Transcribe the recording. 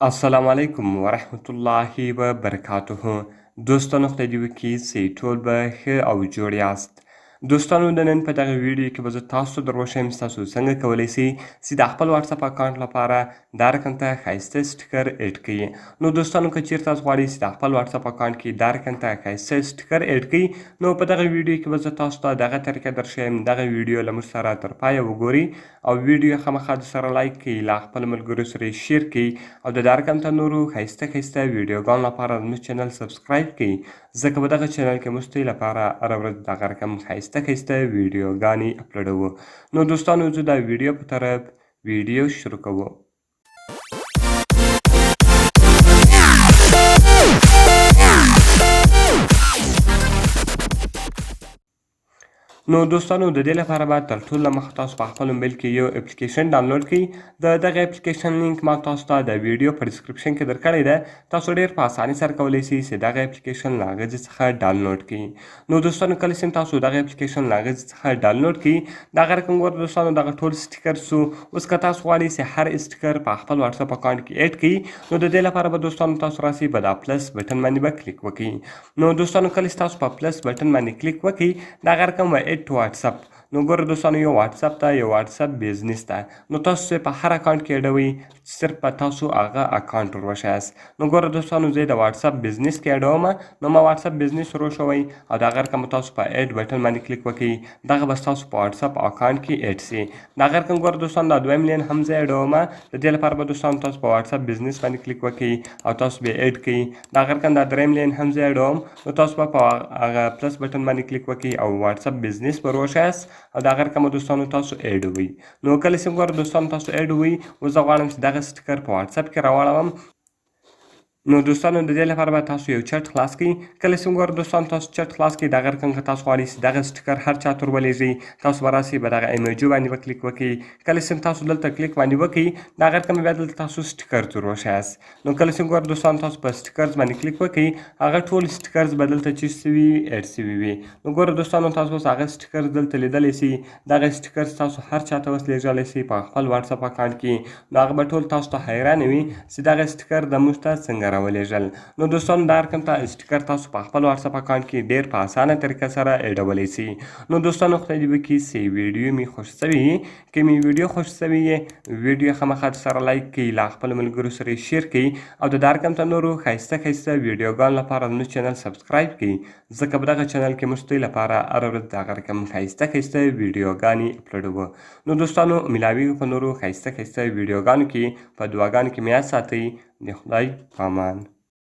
السلام علیکم ورحمت الله وبرکاته. دوستانو خدای دې وکړي چې ټول به ښه او جوړ یاست. دوستانو د نن په دغه ویډیو کې به زه تاسو ته در وښیم ستاسو څنګه کولی سئ چې د خپل واتساپ اکاونټ لپاره دا رقم ته ښایسته سټیکر ایډ کړئ. نو دوستانو که چیرته تاسو غواړئ چې د خپل واتساپ اکاونټ کې دا رقم ته ښایسته سټیکر ایډ کړئ، نو په دغه ویډیو کې به زه تاسو ته دغه طریقه در ښیم. دغه ویډیو له موږ سره تر پایه وګورئ او ویډیو خامخا درسره لایک کړئ، له خپلو ملګرو سره یې شیر کړئ او د دا رقم ته نورو ښایسته ویډیوګانو لپاره زموږ چینل سبسکرایب کړئ، ځکه په دغه چینل کې موږ ستاسو لپاره هره ورځ دغه رقم ښایسته ویډیوګانې اپلوډوو. نو دوستانو زه د ویډیو په طرف ویډیو شروع کوو. نو دوستانو د دې لپاره باید تر ټولو مخکې تاسو په خپل موبایل کې یو اپلیکیشن ډاونلوډ کړئ. د دغه اپلیکیشن لینک ما تاسو ته د ویډیو په ډسکرپشن کې درکړی ده. تاسو ډېر په اسانۍ سره کولی سئ چې دغه اپلیکیشن له هغه ځای څخه ډاونلوډ کړئ. نو دوستانو کله چې تاسو دغه اپلیکیشن له هغه ځای څخه ډاونلوډ کړئ، دغه رقم ګوره دوستانو دغه ټول سټیکر سو. اوس که تاسو غواړئ چې هر سټیکر په خپل واتساپ اکاونټ کې ایډ کړئ، نو د دې لپاره به دوستانو تاسو راسئ په دا پلس بټن باندې به کلیک وکړئ. نو دوستانو کله چې تاسو په پلس بټن باندې کلیک وکړئ، دغه رقم به ایډ ټو واتساپ. نو ګوره دوستانو یو واتساپ ته یو واتساپ بزنس ته، نو تاسو په هر اکاونټ کې ایډوئ، صرف په تاسو هغه اکاونټ ور وښایاست. نو ګوره دوستانو زه د واتساپ بزنس کې ایډوم، نو ما واتساپ بزنس ور وښوئ او دغه رقم تاسو په ایډ بټن باندې کلیک وکړئ، دغه به ستاسو په واتساپ اکاونټ کې ایډ سي. دغه رقم ګوره دوستانو دا دویم لین هم زه ایډوم، د دې لپاره به دوستانو تاسو په واتساپ بزنس باندې کلیک وکړئ او تاسو به ایډ کړئ. دغه رقم دا دریم لین هم زه ایډوم، نو تاسو به په هغه پلس بټن باندې کلیک وکړئ او واتساپ بزنس ور وښایاست او دغه رقم دوستانو تاسو ایډوئ. نو کله چې ګوره دوستانو تاسو ایډوئ، اوس زه غواړم چې دغه سټیکر په واتساپ کې راواړوم. نو دوستانو د دې لپاره به تاسو یو چټ خلاص کړئ. کله چې ګوره دوستانو تاسو چټ خلاص کړئ، دغه رقم که تاسو غواړئ چې دغه سټیکر هر چا ته ور ولېږئ، تاسو به راسئ په دغه ایموجي باندې به کلیک وکړئ. کله چې تاسو دلته کلیک باندې وکړئ، دغه رقم بیا دلته تاسو سټیکرز ور وښایاست. نو کله چې ګوره دوستانو تاسو په سټیکرز باندې کلیک وکړئ، هغه ټول سټیکرز به دلته چی سوي ایډ سوي وي. نو ګوره دوستانو تاسو اوس هغه سټیکرز دلته لیدلی سئ. دغه سټیکرز تاسو هر چا ته اوس لېږلی سئ په خپل واتساپ اکاونټ کې. نو هغه به ټول تاسو ته حیرانه وي چې دغه سټیکر د موږ ته څنګه راولېږل. نو دوستانو دا رقم ته سټیکر تاسو په خپل واتساپ اکاونټ کې ډېر په اسانه طریقه سره ایډولی سئ. نو دوستانو خدای دې وکړي چې ویډیو مې خوښ سوي وي. که مې ویډیو خوښ سوي وي، ویډیو خامخا درسره لایک کړئ، له خپلو ملګرو سره یې شیر کړئ او د دا رقم ته نورو ښایسته ویډیوګانو لپاره زموږ چینل سبسکرایب کړئ، ځکه په دغه چینل کې موږ ستاسو لپاره هره ورځ دغه رقم ښایسته ویډیوګانې اپلوډوو. نو دوستانو ملاویږو په نورو ښایسته ویډیوګانو کې. په دعاګانو کې مې یاد ساتئ. د خدای په امان.